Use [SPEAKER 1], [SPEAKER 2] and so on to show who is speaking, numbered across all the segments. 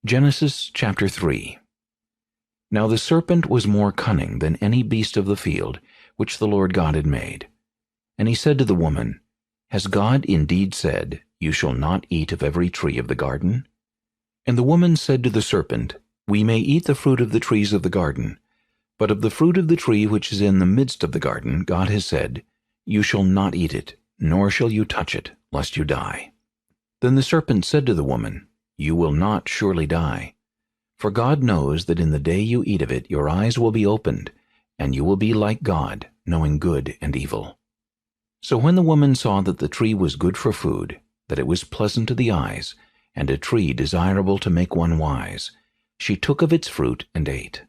[SPEAKER 1] Genesis chapter 3. Now the serpent was more cunning than any beast of the field which the Lord God had made. And he said to the woman, Has God indeed said, You shall not eat of every tree of the garden? And the woman said to the serpent, We may eat the fruit of the trees of the garden, but of the fruit of the tree which is in the midst of the garden God has said, You shall not eat it, nor shall you touch it, lest you die. Then the serpent said to the woman, You will not surely die. For God knows that in the day you eat of it your eyes will be opened, and you will be like God, knowing good and evil. So when the woman saw that the tree was good for food, that it was pleasant to the eyes, and a tree desirable to make one wise, she took of its fruit and ate.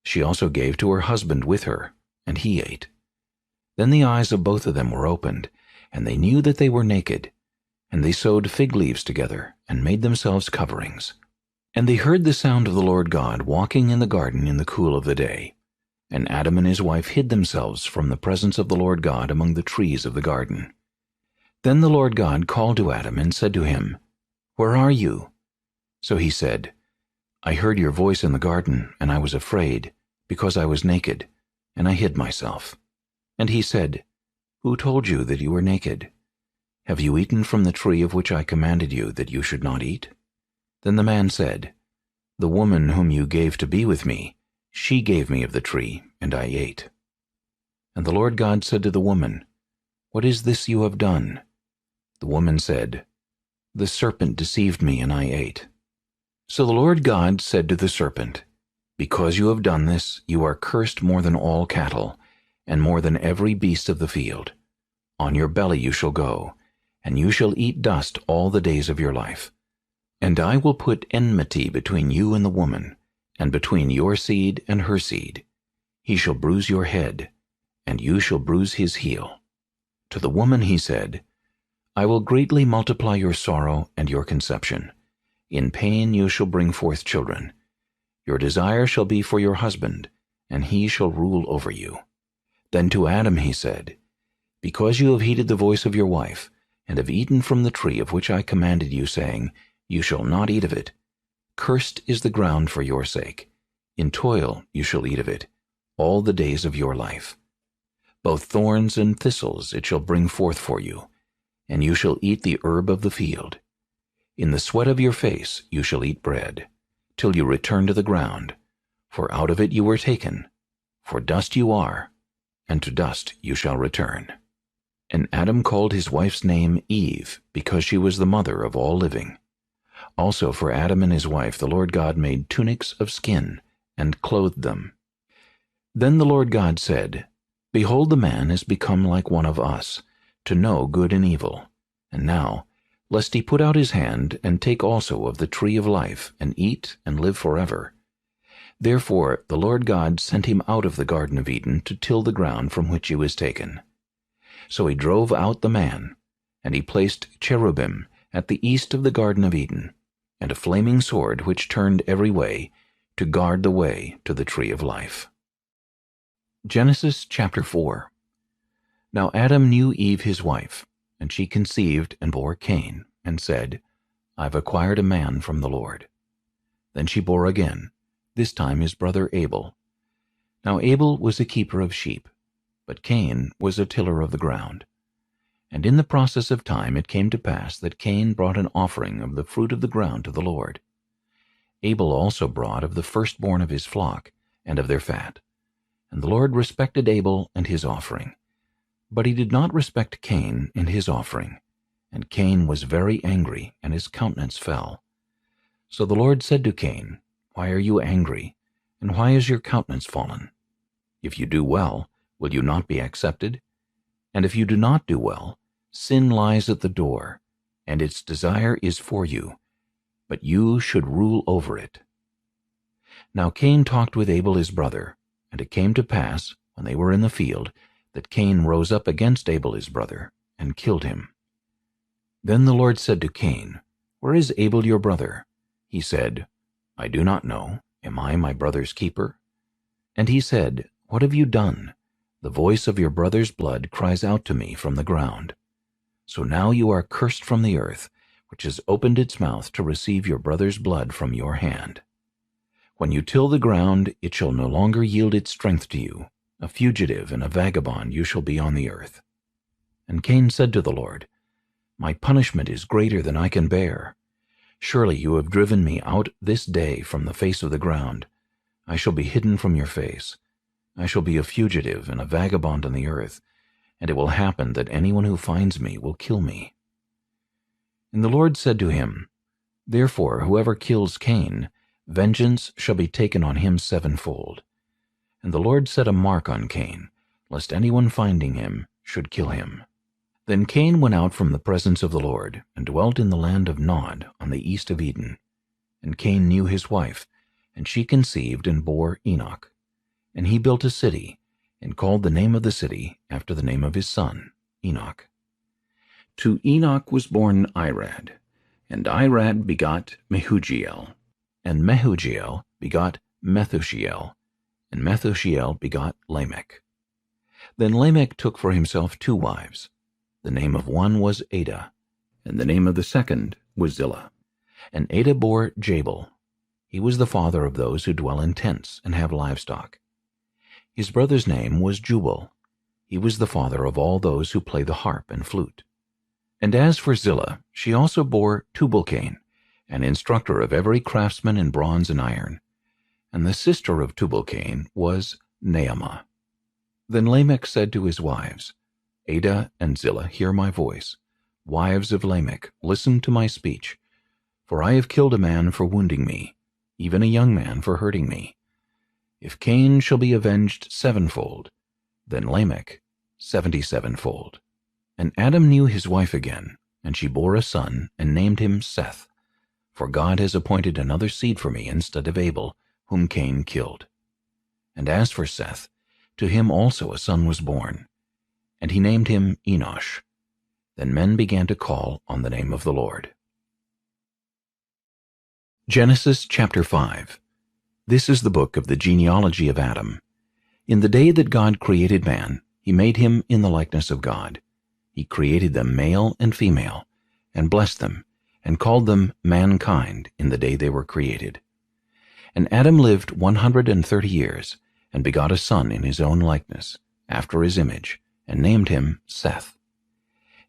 [SPEAKER 1] She also gave to her husband with her, and he ate. Then the eyes of both of them were opened, and they knew that they were naked. And they sewed fig leaves together, and made themselves coverings. And they heard the sound of the Lord God walking in the garden in the cool of the day. And Adam and his wife hid themselves from the presence of the Lord God among the trees of the garden. Then the Lord God called to Adam and said to him, Where are you? So he said, I heard your voice in the garden, and I was afraid, because I was naked, and I hid myself. And he said, Who told you that you were naked? Have you eaten from the tree of which I commanded you that you should not eat? Then the man said, The woman whom you gave to be with me, she gave me of the tree, and I ate. And the Lord God said to the woman, What is this you have done? The woman said, The serpent deceived me, and I ate. So the Lord God said to the serpent, Because you have done this, you are cursed more than all cattle, and more than every beast of the field. On your belly you shall go, and you shall eat dust all the days of your life. And I will put enmity between you and the woman, and between your seed and her seed. He shall bruise your head, and you shall bruise his heel. To the woman he said, I will greatly multiply your sorrow and your conception. In pain you shall bring forth children. Your desire shall be for your husband, and he shall rule over you. Then to Adam he said, Because you have heeded the voice of your wife, and have eaten from the tree of which I commanded you, saying, You shall not eat of it. Cursed is the ground for your sake. In toil you shall eat of it, all the days of your life. Both thorns and thistles it shall bring forth for you, and you shall eat the herb of the field. In the sweat of your face you shall eat bread, till you return to the ground, for out of it you were taken. For dust you are, and to dust you shall return. And Adam called his wife's name Eve, because she was the mother of all living. Also for Adam and his wife the Lord God made tunics of skin, and clothed them. Then the Lord God said, Behold, the man is become like one of us, to know good and evil. And now, lest he put out his hand, and take also of the tree of life, and eat, and live forever. Therefore the Lord God sent him out of the Garden of Eden to till the ground from which he was taken. So he drove out the man, and he placed cherubim at the east of the Garden of Eden, and a flaming sword which turned every way, to guard the way to the tree of life. Genesis chapter 4. Now Adam knew Eve his wife, and she conceived and bore Cain, and said, I've acquired a man from the Lord. Then she bore again, this time his brother Abel. Now Abel was a keeper of sheep, but Cain was a tiller of the ground. And in the process of time it came to pass that Cain brought an offering of the fruit of the ground to the Lord. Abel also brought of the firstborn of his flock, and of their fat. And the Lord respected Abel and his offering. But he did not respect Cain and his offering. And Cain was very angry, and his countenance fell. So the Lord said to Cain, Why are you angry, and why is your countenance fallen? If you do well, will you not be accepted? And if you do not do well, sin lies at the door, and its desire is for you, but you should rule over it. Now Cain talked with Abel his brother, and it came to pass, when they were in the field, that Cain rose up against Abel his brother, and killed him. Then the Lord said to Cain, Where is Abel your brother? He said, I do not know. Am I my brother's keeper? And he said, What have you done? The voice of your brother's blood cries out to me from the ground. So now you are cursed from the earth, which has opened its mouth to receive your brother's blood from your hand. When you till the ground, it shall no longer yield its strength to you. A fugitive and a vagabond you shall be on the earth. And Cain said to the Lord, My punishment is greater than I can bear. Surely you have driven me out this day from the face of the ground. I shall be hidden from your face. I shall be a fugitive and a vagabond on the earth, and it will happen that anyone who finds me will kill me. And the Lord said to him, Therefore whoever kills Cain, vengeance shall be taken on him sevenfold. And the Lord set a mark on Cain, lest anyone finding him should kill him. Then Cain went out from the presence of the Lord, and dwelt in the land of Nod on the east of Eden. And Cain knew his wife, and she conceived and bore Enoch. And he built a city, and called the name of the city after the name of his son, Enoch. To Enoch was born Irad, and Irad begot Mehujael, and Mehujael begot Methushael, and Methushael begot Lamech. Then Lamech took for himself 2 wives. The name of one was Adah, and the name of the second was Zillah. And Adah bore Jabal. He was the father of those who dwell in tents and have livestock. His brother's name was Jubal. He was the father of all those who play the harp and flute. And as for Zillah, she also bore Tubal-Cain, an instructor of every craftsman in bronze and iron. And the sister of Tubal-Cain was Naamah. Then Lamech said to his wives, Adah and Zillah, hear my voice. Wives of Lamech, listen to my speech. For I have killed a man for wounding me, even a young man for hurting me. If Cain shall be avenged sevenfold, then Lamech 77-fold. And Adam knew his wife again, and she bore a son, and named him Seth. For God has appointed another seed for me instead of Abel, whom Cain killed. And as for Seth, to him also a son was born, and he named him Enosh. Then men began to call on the name of the Lord. Genesis chapter 5. This is the book of the genealogy of Adam. In the day that God created man, he made him in the likeness of God. He created them male and female, and blessed them, and called them mankind in the day they were created. And Adam lived 130 years, and begot a son in his own likeness, after his image, and named him Seth.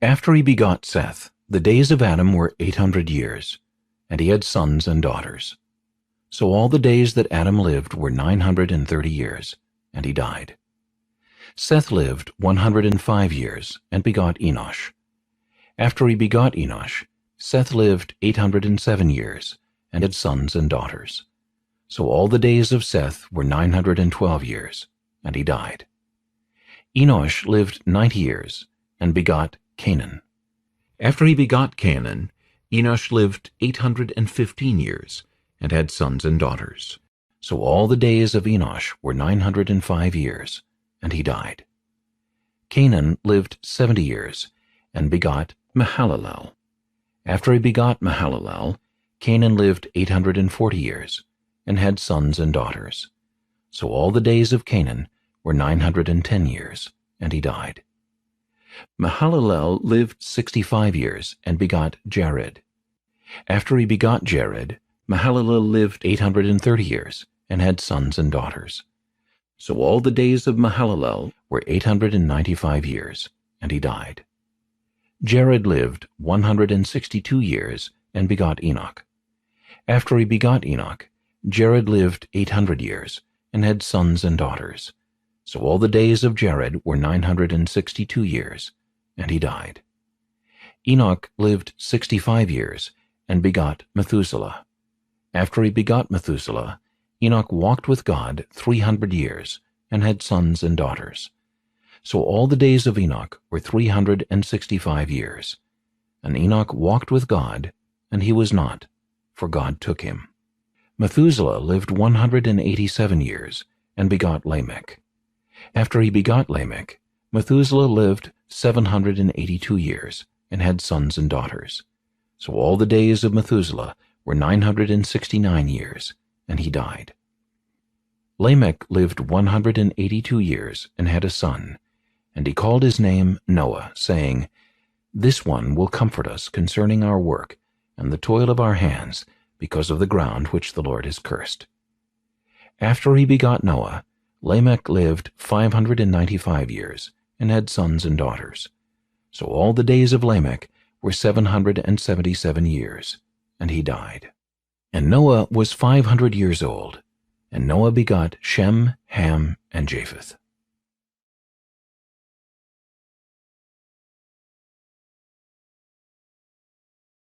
[SPEAKER 1] After he begot Seth, the days of Adam were 800 years, and he had sons and daughters. So all the days that Adam lived were 930 years, and he died. Seth lived 105 years, and begot Enosh. After he begot Enosh, Seth lived 807 years, and had sons and daughters. So all the days of Seth were 912 years, and he died. Enosh lived 90 years, and begot Canaan. After he begot Canaan, Enosh lived 815 years, and had sons and daughters. So all the days of Enosh were 905 years, and he died. Canaan lived 70 years, and begot Mahalalel. After he begot Mahalalel, Canaan lived 840 years, and had sons and daughters. So all the days of Canaan were 910 years, and he died. Mahalalel lived 65 years, and begot Jared. After he begot Jared, Mahalalel lived 830 years, and had sons and daughters. So all the days of Mahalalel were 895 years, and he died. Jared lived 162 years, and begot Enoch. After he begot Enoch, Jared lived 800 years, and had sons and daughters. So all the days of Jared were 962 years, and he died. Enoch lived 65 years, and begot Methuselah. After he begot Methuselah, Enoch walked with God 300 years, and had sons and daughters. So all the days of Enoch were 365 years. And Enoch walked with God, and he was not, for God took him. Methuselah lived 187 years, and begot Lamech. After he begot Lamech, Methuselah lived 782 years, and had sons and daughters. So all the days of Methuselah were 969 years, and he died. Lamech lived 182 years, and had a son, and he called his name Noah, saying, This one will comfort us concerning our work, and the toil of our hands, because of the ground which the Lord has cursed. After he begot Noah, Lamech lived 595 years, and had sons and daughters. So all the days of Lamech were 777 years, and he died. And Noah was 500 years old, and Noah begot Shem, Ham, and Japheth.